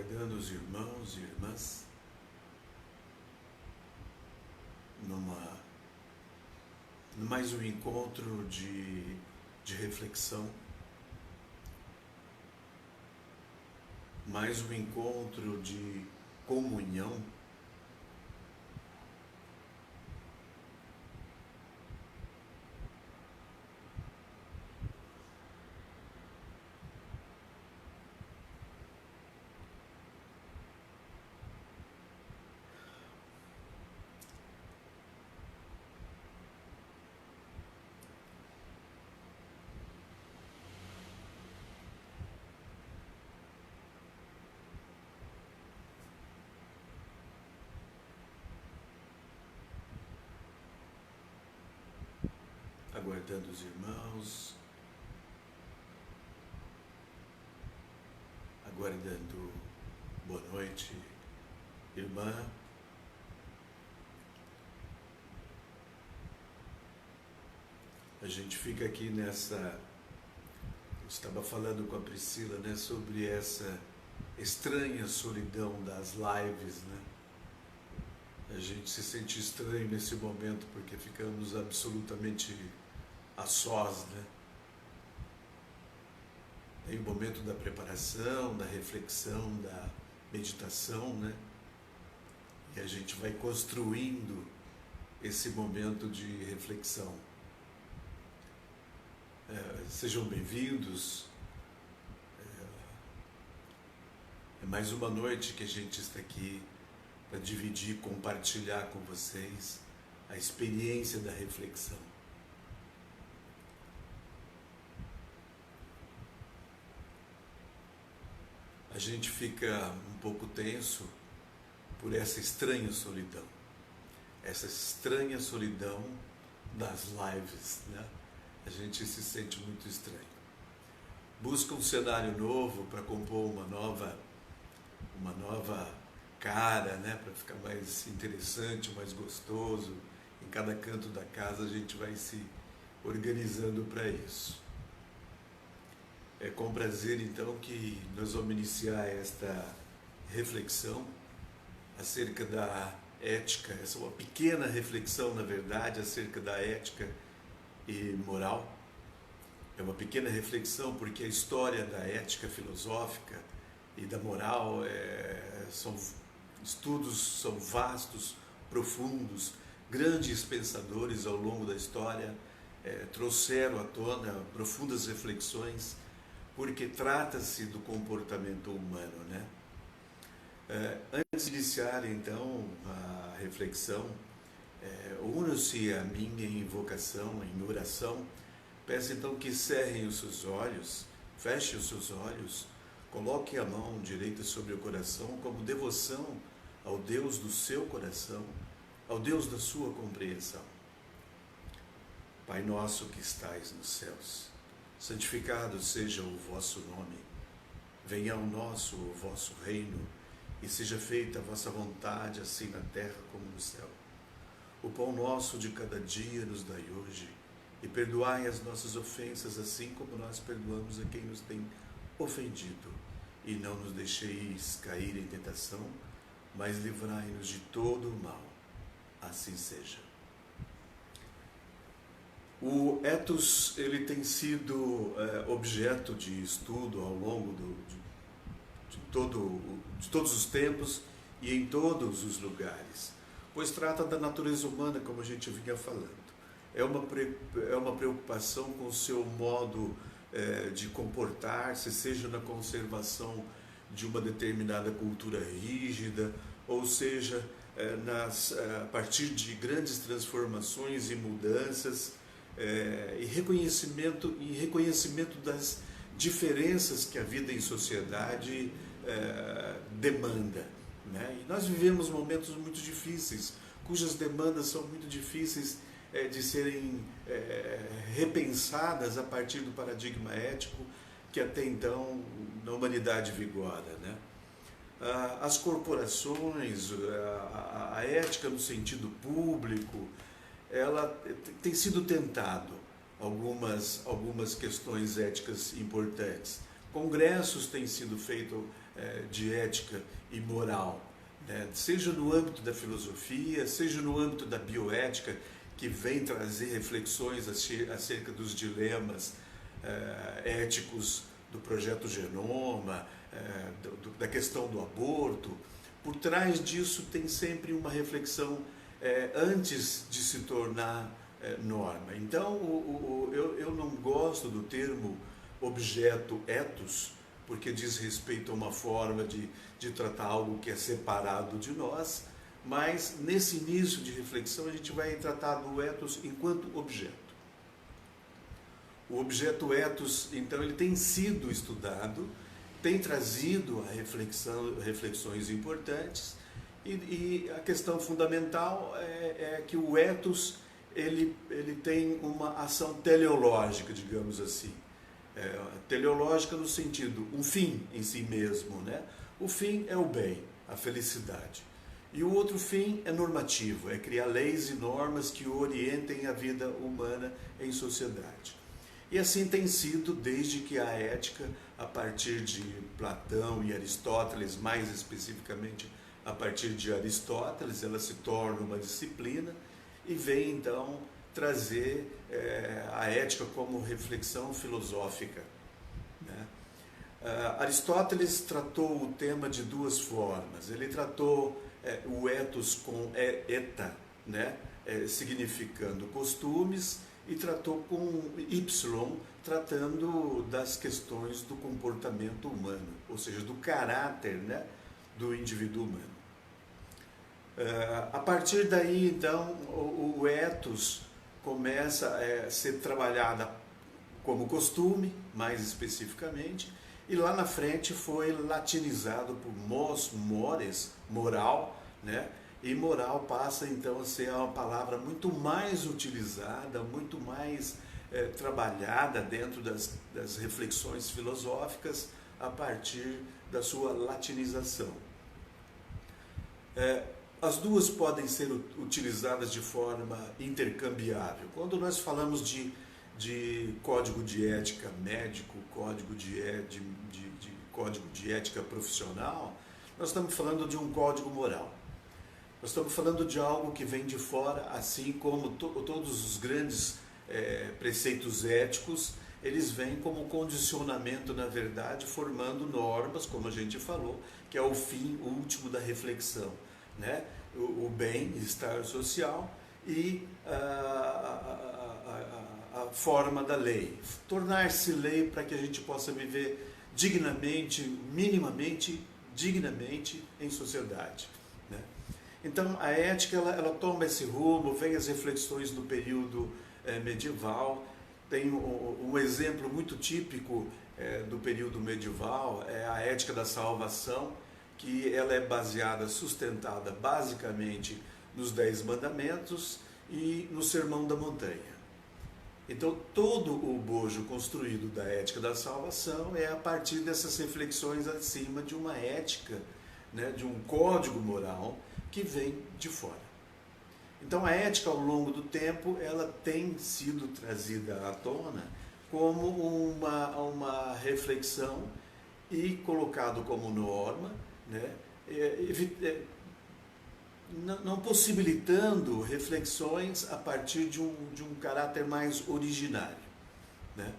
aguardando os irmãos e irmãs no mais um encontro de reflexão, mais um encontro de comunhão. Aguardando os irmãos, aguardando boa noite, irmã. A gente fica aqui nessa... Eu estava falando com a Priscila, né, sobre essa estranha solidão das lives, né? A gente se sente estranho nesse momento porque ficamos absolutamente a sós, né? Tem o momento da preparação, da reflexão, da meditação, né? E a gente vai construindo esse momento de reflexão. Sejam bem-vindos. É mais uma noite que a gente está aqui para dividir, compartilhar com vocês a experiência da reflexão. A gente fica um pouco tenso por essa estranha solidão. Essa estranha solidão das lives, né? A gente se sente muito estranho. Busca um cenário novo para compor uma nova cara, né? Para ficar mais interessante, mais gostoso. Em cada canto da casa a gente vai se organizando para isso. É com prazer, então, que nós vamos iniciar esta reflexão acerca da ética. Essa é uma pequena reflexão, na verdade, acerca da ética e moral. É uma pequena reflexão porque a história da ética filosófica e da moral são vastos, profundos. Grandes pensadores ao longo da história trouxeram à tona profundas reflexões, porque trata-se do comportamento humano, né? Antes de iniciar, então, a reflexão, una-se a mim em invocação, em oração. Peço, então, que cerrem os seus olhos, fechem os seus olhos, coloquem a mão direita sobre o coração como devoção ao Deus do seu coração, ao Deus da sua compreensão. Pai nosso que estais nos céus, santificado seja o vosso nome, venha ao nosso o vosso reino, e seja feita a vossa vontade, assim na terra como no céu. O pão nosso de cada dia nos dai hoje, e perdoai as nossas ofensas, assim como nós perdoamos a quem nos tem ofendido. E não nos deixeis cair em tentação, mas livrai-nos de todo o mal. Assim seja. O ethos, ele tem sido objeto de estudo ao longo de todos os tempos e em todos os lugares, pois trata da natureza humana, como a gente vinha falando. É uma preocupação com o seu modo de comportar-se, seja na conservação de uma determinada cultura rígida, ou seja, a partir de grandes transformações e mudanças, e reconhecimento das diferenças que a vida em sociedade demanda, né? E nós vivemos momentos muito difíceis, cujas demandas são muito difíceis de serem repensadas a partir do paradigma ético que até então na humanidade vigora, né? As corporações, a ética no sentido público, ela tem sido tentado algumas questões éticas importantes. Congressos têm sido feitos de ética e moral, né? Seja no âmbito da filosofia, seja no âmbito da bioética, que vem trazer reflexões acerca dos dilemas éticos do projeto Genoma, da questão do aborto. Por trás disso tem sempre uma reflexão antes de se tornar norma. Então, eu não gosto do termo objeto ethos, porque diz respeito a uma forma de tratar algo que é separado de nós, mas nesse início de reflexão a gente vai tratar do ethos enquanto objeto. O objeto ethos, então, ele tem sido estudado, tem trazido a reflexões importantes, e a questão fundamental é que o ethos ele tem uma ação teleológica, digamos assim. Teleológica no sentido, um fim em si mesmo, né? O fim é o bem, a felicidade. E o outro fim é normativo, é criar leis e normas que orientem a vida humana em sociedade. E assim tem sido desde que a ética, a partir de Platão e Aristóteles, mais especificamente a partir de Aristóteles, ela se torna uma disciplina e vem então trazer a ética como reflexão filosófica, né? Aristóteles tratou o tema de duas formas. Ele tratou o ethos com eta, né? Significando costumes, e tratou com y, tratando das questões do comportamento humano, ou seja, do caráter, né, do indivíduo humano. A partir daí, então, o ethos começa a ser trabalhada como costume, mais especificamente, e lá na frente foi latinizado por mos, mores, moral, né? E moral passa então a ser uma palavra muito mais utilizada, muito mais trabalhada dentro das reflexões filosóficas a partir da sua latinização. As duas podem ser utilizadas de forma intercambiável. Quando nós falamos de código de ética médico, código de ética profissional, nós estamos falando de um código moral. Nós estamos falando de algo que vem de fora, assim como todos os grandes preceitos éticos, eles vêm como condicionamento, na verdade, formando normas, como a gente falou, que é o fim último da reflexão, né? O bem-estar social e a forma da lei. Tornar-se lei para que a gente possa viver dignamente, minimamente, dignamente em sociedade, né? Então, a ética ela toma esse rumo, vem as reflexões do período medieval. Tem um exemplo muito típico do período medieval, é a ética da salvação, que ela é baseada, sustentada basicamente nos 10 mandamentos e no Sermão da Montanha. Então, todo o bojo construído da ética da salvação é a partir dessas reflexões acima de uma ética, né, de um código moral que vem de fora. Então, a ética, ao longo do tempo, ela tem sido trazida à tona como uma reflexão e colocado como norma, né, não possibilitando reflexões a partir de um caráter mais originário, né?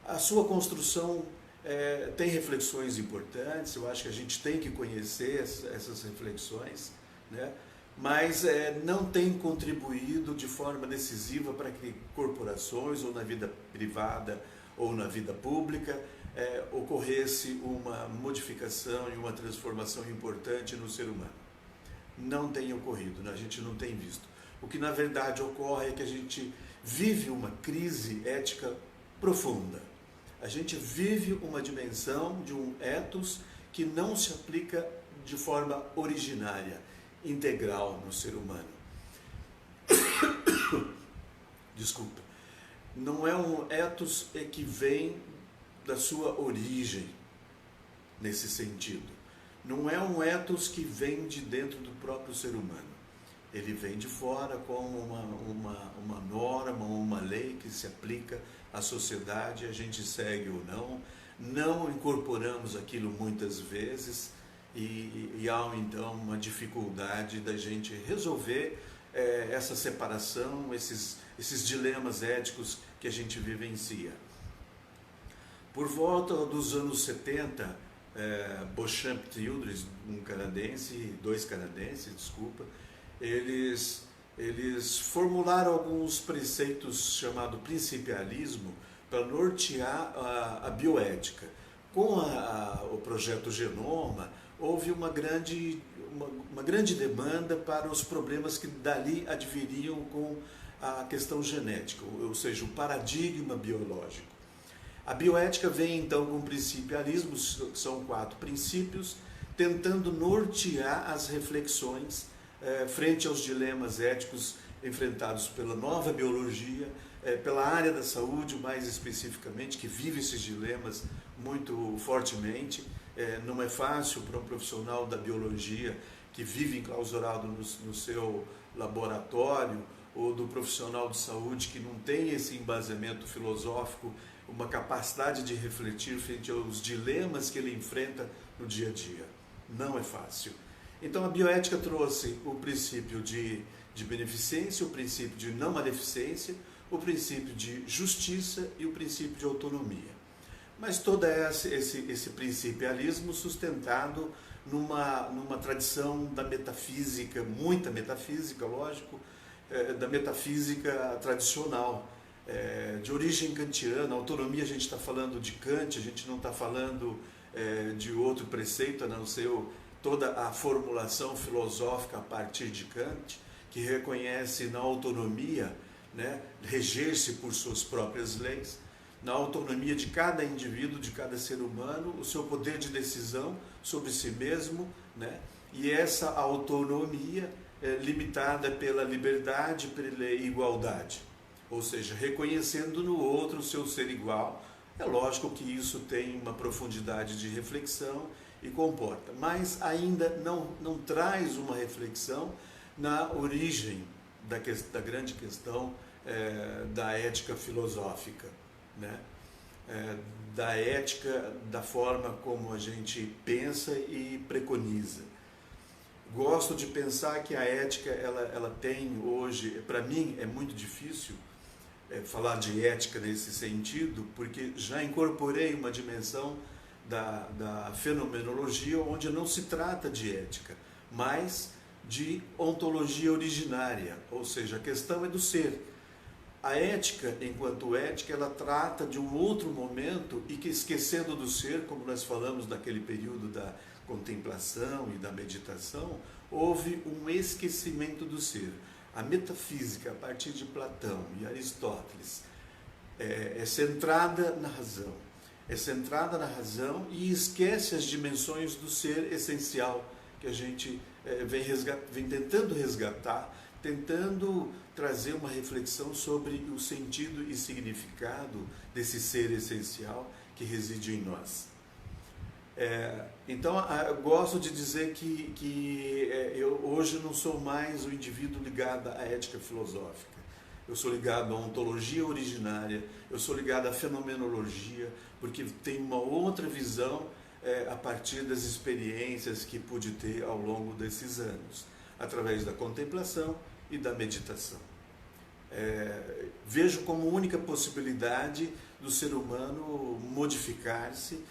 A sua construção tem reflexões importantes, eu acho que a gente tem que conhecer essas reflexões, né? Mas não tem contribuído de forma decisiva para que corporações, ou na vida privada ou na vida pública, ocorresse uma modificação e uma transformação importante no ser humano. Não tem ocorrido, a gente não tem visto. O que na verdade ocorre é que a gente vive uma crise ética profunda. A gente vive uma dimensão de um ethos que não se aplica de forma originária, integral no ser humano. Desculpa. Não é um ethos que vem da sua origem, nesse sentido. Não é um ethos que vem de dentro do próprio ser humano. Ele vem de fora como uma norma, uma lei que se aplica à sociedade, a gente segue ou não, não incorporamos aquilo muitas vezes e há então uma dificuldade da gente resolver essa separação, esses dilemas éticos que a gente vivencia. Por volta dos anos 70, Beauchamp Childress, dois canadenses, desculpa, eles formularam alguns preceitos chamados principialismo para nortear a bioética. Com o projeto Genoma, houve uma grande demanda para os problemas que dali adviriam com a questão genética, ou seja, o paradigma biológico. A bioética vem então com o principialismo, são 4 princípios, tentando nortear as reflexões frente aos dilemas éticos enfrentados pela nova biologia, pela área da saúde mais especificamente, que vive esses dilemas muito fortemente. Não é fácil para um profissional da biologia que vive enclausurado no seu laboratório, ou do profissional de saúde que não tem esse embasamento filosófico, uma capacidade de refletir frente aos dilemas que ele enfrenta no dia a dia. Não é fácil. Então a bioética trouxe o princípio de beneficência, o princípio de não maleficência, o princípio de justiça e o princípio de autonomia. Mas todo esse principialismo sustentado numa tradição da metafísica, muita metafísica, lógico, da metafísica tradicional, de origem kantiana. Autonomia, a gente está falando de Kant, a gente não está falando de outro preceito, a não ser toda a formulação filosófica a partir de Kant, que reconhece na autonomia, né, reger-se por suas próprias leis, na autonomia de cada indivíduo, de cada ser humano, o seu poder de decisão sobre si mesmo, né, e essa autonomia limitada pela liberdade, pela igualdade, ou seja, reconhecendo no outro o seu ser igual. É lógico que isso tem uma profundidade de reflexão e comporta, mas ainda não traz uma reflexão na origem da grande questão da ética filosófica, né? Da ética, da forma como a gente pensa e preconiza. Gosto de pensar que a ética ela tem hoje, para mim é muito difícil falar de ética nesse sentido, porque já incorporei uma dimensão da fenomenologia onde não se trata de ética, mas de ontologia originária, ou seja, a questão é do ser. A ética, enquanto ética, ela trata de um outro momento e que, esquecendo do ser, como nós falamos naquele período da contemplação e da meditação, houve um esquecimento do ser. A metafísica, a partir de Platão e Aristóteles, é centrada na razão. É centrada na razão e esquece as dimensões do ser essencial que a gente vem tentando resgatar, tentando trazer uma reflexão sobre o sentido e significado desse ser essencial que reside em nós. Então, eu gosto de dizer que eu hoje não sou mais o indivíduo ligado à ética filosófica. Eu sou ligado à ontologia originária, eu sou ligado à fenomenologia, porque tenho uma outra visão a partir das experiências que pude ter ao longo desses anos, através da contemplação e da meditação. Vejo como única possibilidade do ser humano modificar-se,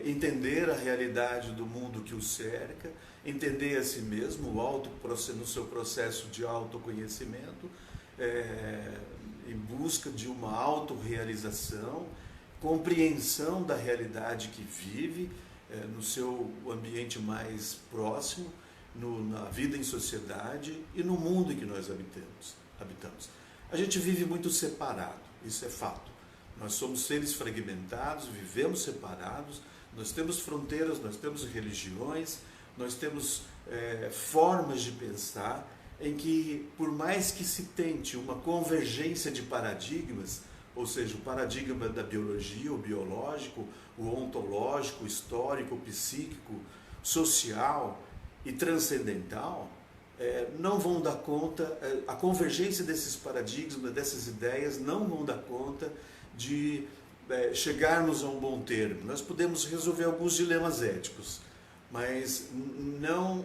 entender a realidade do mundo que o cerca, entender a si mesmo, no seu processo de autoconhecimento, em busca de uma autorrealização, compreensão da realidade que vive, no seu ambiente mais próximo, na vida em sociedade e no mundo em que nós habitamos. A gente vive muito separado, isso é fato. Nós somos seres fragmentados, vivemos separados, nós temos fronteiras, nós temos religiões, nós temos formas de pensar em que, por mais que se tente uma convergência de paradigmas, ou seja, o paradigma da biologia, o biológico, o ontológico, o histórico, o psíquico, social e transcendental, não vão dar conta, a convergência desses paradigmas, dessas ideias, não vão dar conta de chegarmos a um bom termo. Nós podemos resolver alguns dilemas éticos, mas não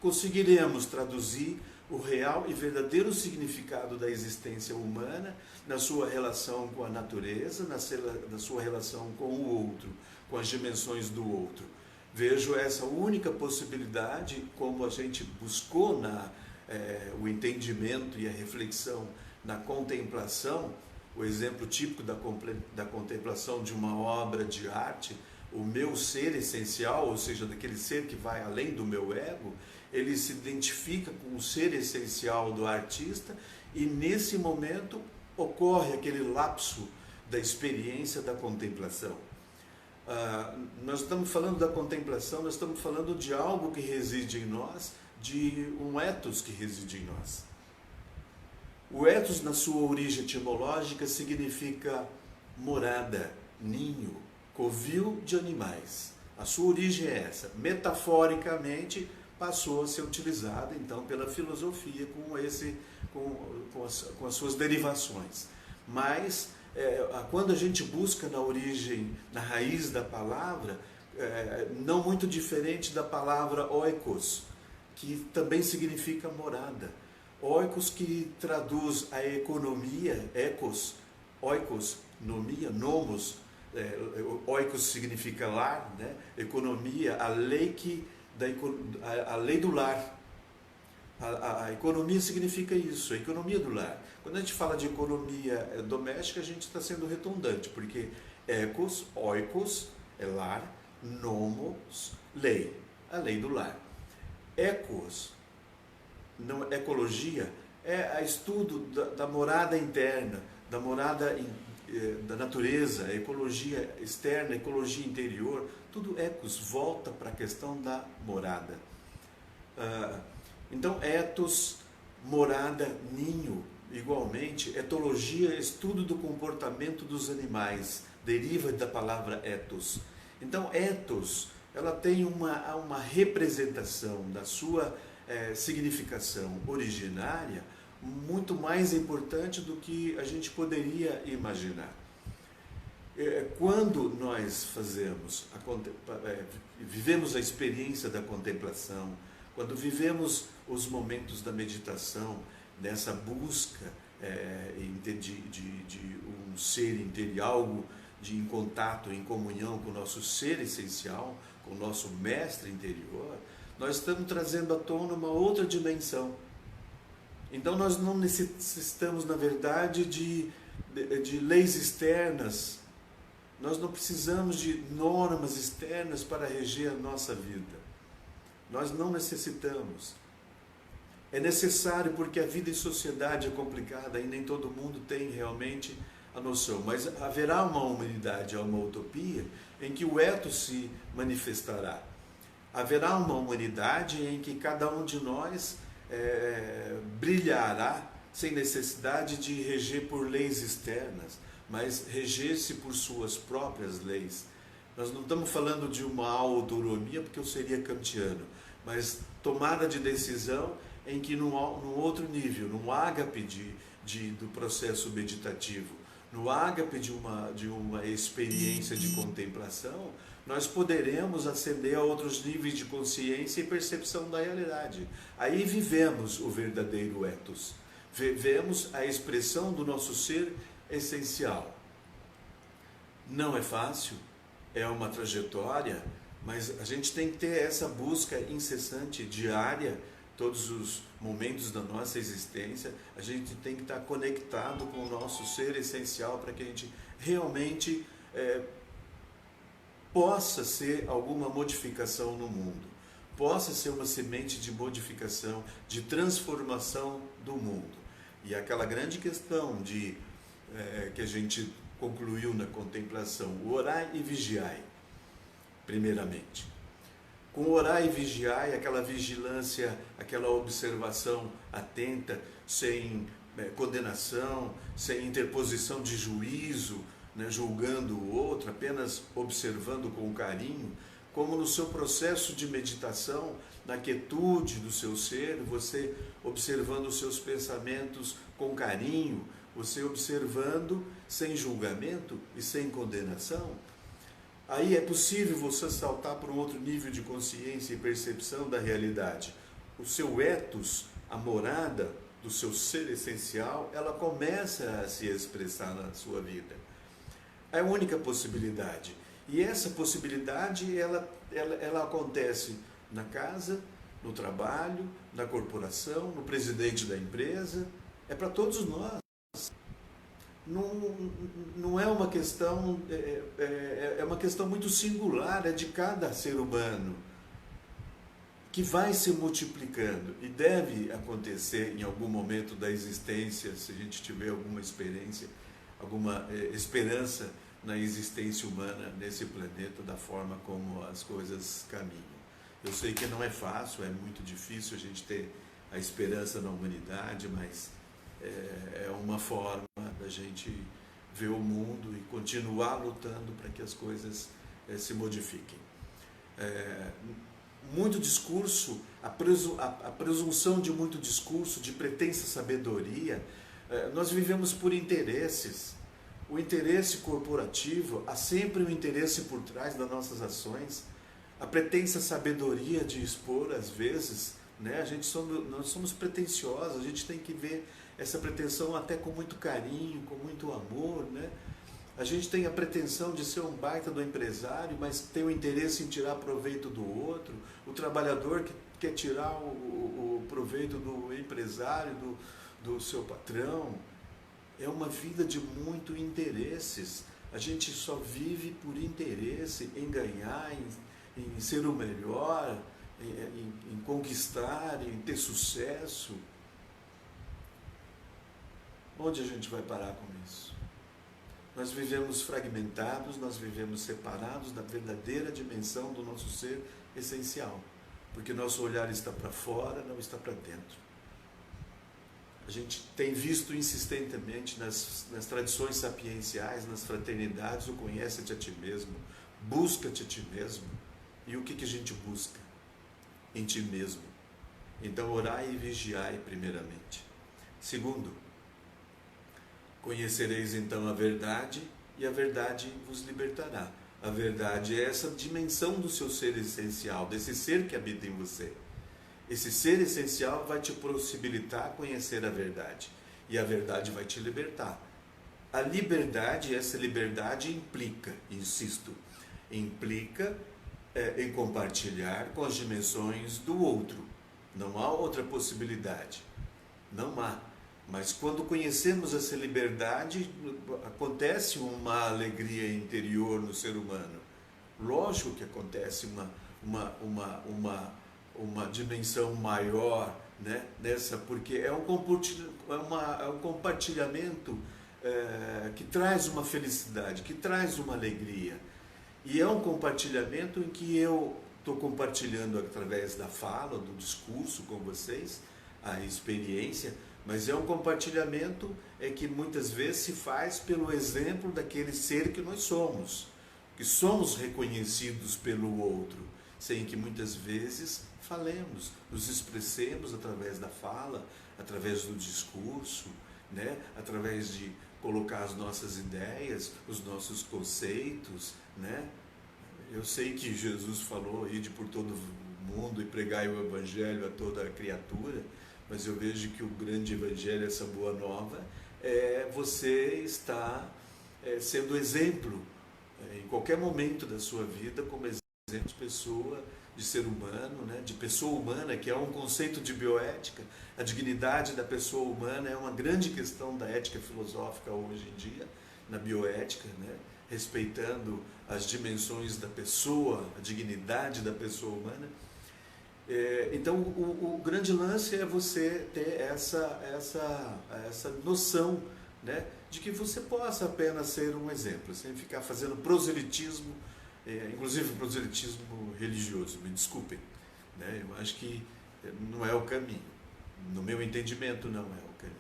conseguiremos traduzir o real e verdadeiro significado da existência humana na sua relação com a natureza, na sua relação com o outro, com as dimensões do outro. Vejo essa única possibilidade, como a gente buscou o entendimento e a reflexão na contemplação, o exemplo típico da contemplação de uma obra de arte, o meu ser essencial, ou seja, daquele ser que vai além do meu ego, ele se identifica com o ser essencial do artista e nesse momento ocorre aquele lapso da experiência da contemplação. Nós estamos falando da contemplação, nós estamos falando de algo que reside em nós, de um ethos que reside em nós. O ethos, na sua origem etimológica, significa morada, ninho, covil de animais. A sua origem é essa. Metaforicamente, passou a ser utilizada, então, pela filosofia com as suas derivações. Mas, quando a gente busca na origem, na raiz da palavra, não muito diferente da palavra oikos, que também significa morada. Oikos, que traduz a economia, oikos, nomia, nomos, oikos significa lar, né? Economia, a lei do lar. A economia significa isso, a economia do lar. Quando a gente fala de economia doméstica, a gente está sendo redundante, porque oikos é lar, nomos, lei, a lei do lar. Ecologia é o estudo da morada interna, da morada da natureza, a ecologia externa, a ecologia interior, tudo ecos, volta para a questão da morada. Então, ethos, morada, ninho, igualmente, etologia, estudo do comportamento dos animais, deriva da palavra ethos. Então, ethos, ela tem uma representação da sua significação originária muito mais importante do que a gente poderia imaginar. Quando nós vivemos a experiência da contemplação, quando vivemos os momentos da meditação, nessa busca de um ser interior, algo em contato, em comunhão com o nosso ser essencial, com o nosso mestre interior, nós estamos trazendo à tona uma outra dimensão. Então nós não necessitamos, na verdade, de leis externas, nós não precisamos de normas externas para reger a nossa vida. Nós não necessitamos. É necessário porque a vida em sociedade é complicada e nem todo mundo tem realmente a noção. Mas haverá uma humanidade, uma utopia, em que o ethos se manifestará. Haverá uma humanidade em que cada um de nós brilhará sem necessidade de reger por leis externas, mas reger-se por suas próprias leis. Nós não estamos falando de uma autonomia, porque eu seria kantiano, mas tomada de decisão em que num outro nível, no ágape do processo meditativo, no ágape de uma experiência de contemplação, nós poderemos ascender a outros níveis de consciência e percepção da realidade. Aí vivemos o verdadeiro ethos, vivemos a expressão do nosso ser essencial. Não é fácil, é uma trajetória, mas a gente tem que ter essa busca incessante, diária, todos os momentos da nossa existência. A gente tem que estar conectado com o nosso ser essencial para que a gente realmente possa ser alguma modificação no mundo, possa ser uma semente de modificação, de transformação do mundo. E aquela grande questão que a gente concluiu na contemplação, o orai e vigiai, primeiramente. Com o orai e vigiai, aquela vigilância, aquela observação atenta, sem condenação, sem interposição de juízo, julgando o outro, apenas observando com carinho, como no seu processo de meditação, na quietude do seu ser, você observando os seus pensamentos com carinho, você observando sem julgamento e sem condenação, aí é possível você saltar para um outro nível de consciência e percepção da realidade. O seu ethos, a morada do seu ser essencial, ela começa a se expressar na sua vida. É a única possibilidade. E essa possibilidade, ela acontece na casa, no trabalho, na corporação, no presidente da empresa. É para todos nós. Não é uma questão, é uma questão muito singular, é de cada ser humano, que vai se multiplicando e deve acontecer em algum momento da existência, se a gente tiver alguma experiência, alguma esperança na existência humana nesse planeta, da forma como as coisas caminham. Eu sei que não é fácil, é muito difícil a gente ter a esperança na humanidade, mas é uma forma da gente ver o mundo e continuar lutando para que as coisas se modifiquem. Muito discurso, a presunção de muito discurso, de pretensa sabedoria, nós vivemos por interesses. O interesse corporativo, há sempre um interesse por trás das nossas ações. A pretensa sabedoria de expor, às vezes, né? Nós somos pretensiosos, a gente tem que ver essa pretensão até com muito carinho, com muito amor, né? A gente tem a pretensão de ser um baita do empresário, mas tem o interesse em tirar proveito do outro. O trabalhador que quer tirar o proveito do empresário, do seu patrão. É uma vida de muito interesses. A gente só vive por interesse em ganhar, em ser o melhor, em conquistar, em ter sucesso. Onde a gente vai parar com isso? Nós vivemos fragmentados, nós vivemos separados da verdadeira dimensão do nosso ser essencial, porque nosso olhar está para fora, não está para dentro. A gente tem visto insistentemente nas tradições sapienciais, nas fraternidades, o conhece-te a ti mesmo, busca-te a ti mesmo. E o que a gente busca? Em ti mesmo. Então, orai e vigiai primeiramente. Segundo, conhecereis então a verdade e a verdade vos libertará. A verdade é essa dimensão do seu ser essencial, desse ser que habita em você. Esse ser essencial vai te possibilitar conhecer a verdade. E a verdade vai te libertar. A liberdade, essa liberdade implica, insisto, implica em compartilhar com as dimensões do outro. Não há outra possibilidade. Não há. Mas quando conhecemos essa liberdade, acontece uma alegria interior no ser humano. Lógico que acontece uma dimensão maior, né, nessa, porque é um compartilhamento que traz uma felicidade, que traz uma alegria. E é um compartilhamento em que eu estou compartilhando através da fala, do discurso com vocês, a experiência, mas é um compartilhamento que muitas vezes se faz pelo exemplo daquele ser que nós somos, que somos reconhecidos pelo outro, sem que muitas vezes falemos, nos expressemos através da fala, através do discurso, né? Através de colocar as nossas ideias, os nossos conceitos, né? Eu sei que Jesus falou, ide por todo o mundo e pregai o Evangelho a toda a criatura, mas eu vejo que o grande Evangelho, essa boa nova, você está sendo exemplo em qualquer momento da sua vida, como exemplo de pessoa, de ser humano, né? De pessoa humana, que é um conceito de bioética. A dignidade da pessoa humana é uma grande questão da ética filosófica hoje em dia, na bioética, né? Respeitando as dimensões da pessoa, a dignidade da pessoa humana. Então, o grande lance é você ter essa noção, né, de que você possa apenas ser um exemplo, sem ficar fazendo proselitismo, inclusive proselitismo religioso, me desculpem, né? Eu acho que não é o caminho, no meu entendimento não é o caminho.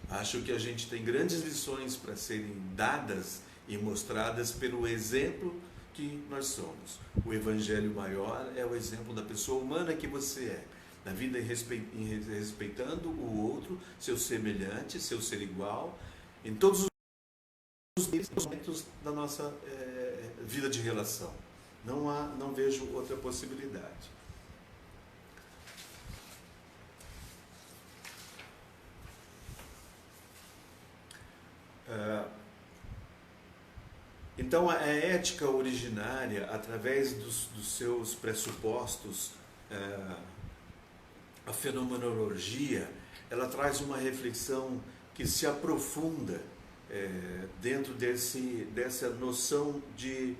Acho que a gente tem grandes lições para serem dadas e mostradas pelo exemplo que nós somos. O Evangelho maior é o exemplo da pessoa humana que você é. Na vida respeitando o outro, seu semelhante, seu ser igual, em todos os momentos da nossa vida de relação. Não vejo outra possibilidade. Então, a ética originária, através dos seus pressupostos, a fenomenologia, ela traz uma reflexão que se aprofunda dentro dessa noção de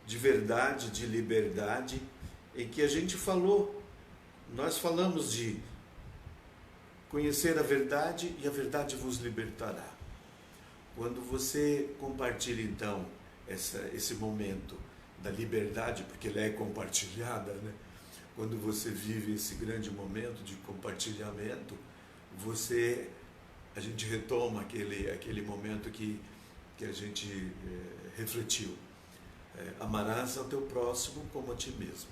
verdade, de liberdade, em que a gente nós falamos de conhecer a verdade e a verdade vos libertará. Quando você compartilha, então, esse momento da liberdade, porque ela é compartilhada, né? Quando você vive esse grande momento de compartilhamento, a gente retoma aquele momento que a gente refletiu. Amarás ao teu próximo como a ti mesmo.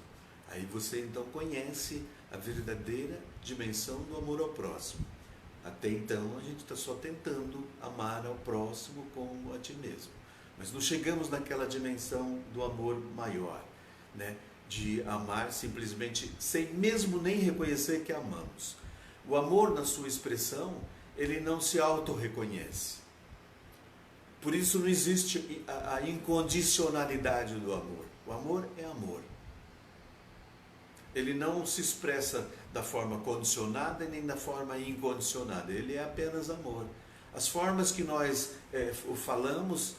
Aí você, então, conhece a verdadeira dimensão do amor ao próximo. Até então, a gente está só tentando amar ao próximo como a ti mesmo. Mas não chegamos naquela dimensão do amor maior, né? De amar simplesmente sem mesmo nem reconhecer que amamos. O amor, na sua expressão, ele não se auto-reconhece. Por isso não existe a incondicionalidade do amor. O amor é amor. Ele não se expressa da forma condicionada nem da forma incondicionada. Ele é apenas amor. As formas que nós falamos,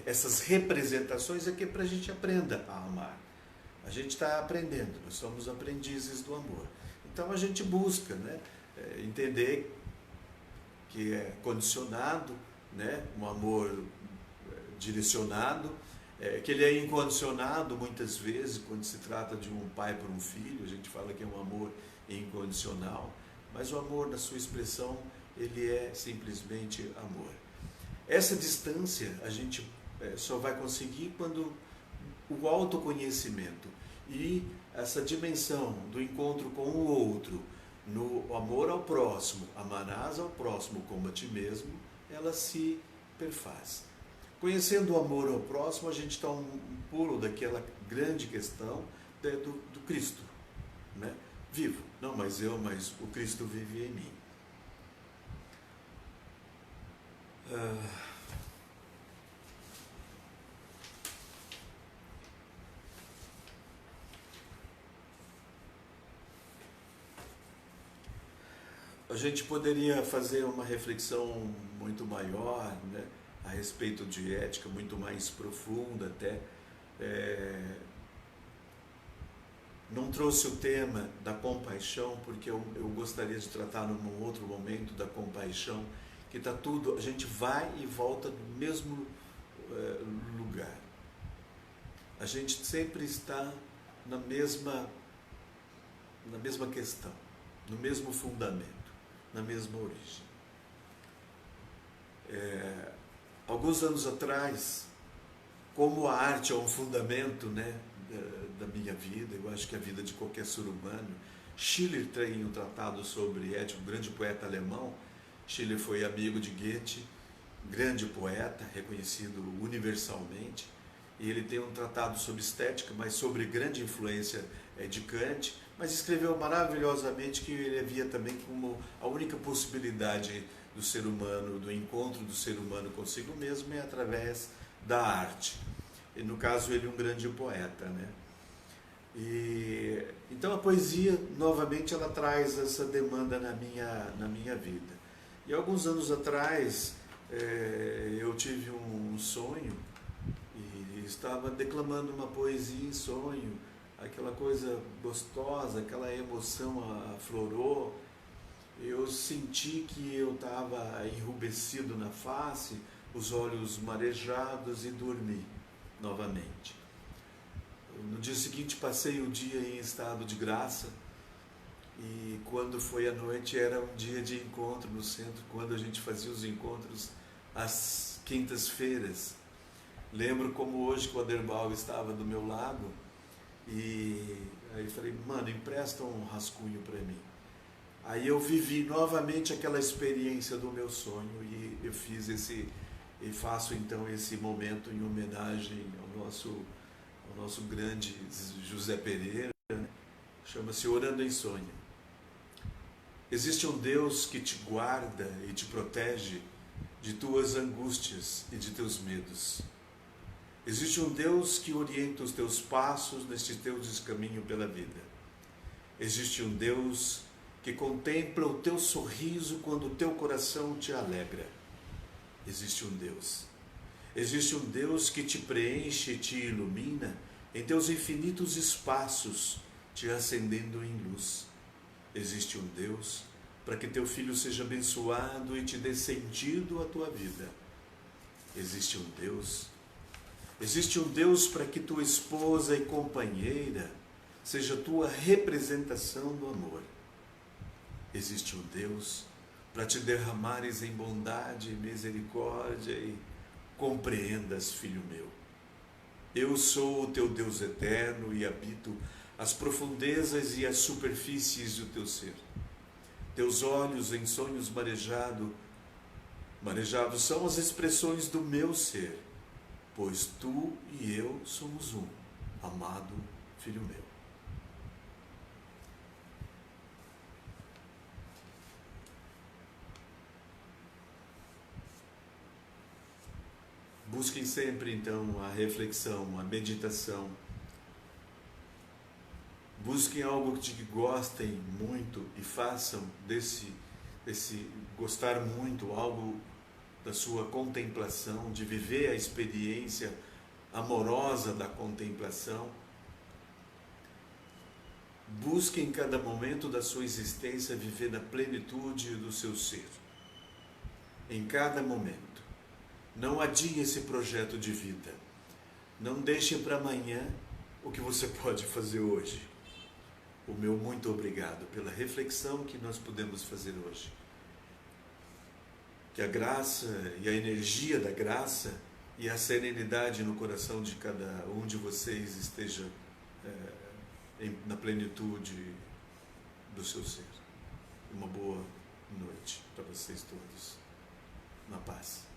essas representações, é que para a gente aprenda a amar. A gente está aprendendo, nós somos aprendizes do amor. Então a gente busca, né, entender que é condicionado, né, um amor direcionado, que ele é incondicionado muitas vezes, quando se trata de um pai por um filho, a gente fala que é um amor incondicional, mas o amor, na sua expressão, ele é simplesmente amor. Essa distância a gente só vai conseguir quando o autoconhecimento e essa dimensão do encontro com o outro, no amor ao próximo, amarás ao próximo como a ti mesmo, ela se perfaz. Conhecendo o amor ao próximo, a gente está um pulo daquela grande questão do Cristo, né? Vivo, não mais eu, mas o Cristo vive em mim. A gente poderia fazer uma reflexão muito maior, né, a respeito de ética, muito mais profunda até. Não trouxe o tema da compaixão, porque eu gostaria de tratar num outro momento da compaixão, que está tudo, a gente vai e volta no mesmo lugar. A gente sempre está na mesma questão, no mesmo fundamento, na mesma origem. Alguns anos atrás, como a arte é um fundamento, né, da minha vida, eu acho que a vida de qualquer ser humano, Schiller tem um tratado sobre ética, um grande poeta alemão. Schiller foi amigo de Goethe, grande poeta, reconhecido universalmente, e ele tem um tratado sobre estética, mas sobre grande influência de Kant, mas escreveu maravilhosamente que ele via também como a única possibilidade do ser humano, do encontro do ser humano consigo mesmo, é através da arte. E no caso ele é um grande poeta, né? Então a poesia, novamente, ela traz essa demanda na minha vida. E alguns anos atrás eu tive um sonho e estava declamando uma poesia em sonho, aquela coisa gostosa, aquela emoção aflorou. Eu senti que eu estava enrubescido na face, os olhos marejados, e dormi novamente. No dia seguinte passei o dia em estado de graça, e quando foi à noite era um dia de encontro no centro, quando a gente fazia os encontros às quintas-feiras. Lembro como hoje que o Aderbal estava do meu lado E aí eu falei, mano, empresta um rascunho para mim. Aí eu vivi novamente aquela experiência do meu sonho e eu fiz e faço então esse momento em homenagem ao nosso grande José Pereira, né? Chama-se Orando em Sonho. Existe um Deus que te guarda e te protege de tuas angústias e de teus medos. Existe um Deus que orienta os teus passos neste teu descaminho pela vida. Existe um Deus que contempla o teu sorriso quando o teu coração te alegra. Existe um Deus. Existe um Deus que te preenche e te ilumina em teus infinitos espaços, te acendendo em luz. Existe um Deus para que teu filho seja abençoado e te dê sentido à tua vida. Existe um Deus. Existe um Deus para que tua esposa e companheira seja tua representação do amor. Existe um Deus para te derramares em bondade e misericórdia e compreendas, filho meu. Eu sou o teu Deus eterno e habito as profundezas e as superfícies do teu ser. Teus olhos em sonhos marejados são as expressões do meu ser, pois tu e eu somos um, amado filho meu. Busquem sempre, então, a reflexão, a meditação. Busquem algo que gostem muito e façam desse gostar muito, algo da sua contemplação, de viver a experiência amorosa da contemplação. Busque em cada momento da sua existência viver na plenitude do seu ser. Em cada momento. Não adie esse projeto de vida. Não deixe para amanhã o que você pode fazer hoje. O meu muito obrigado pela reflexão que nós podemos fazer hoje. Que a graça e a energia da graça e a serenidade no coração de cada um de vocês esteja na plenitude do seu ser. Uma boa noite para vocês todos. Na paz.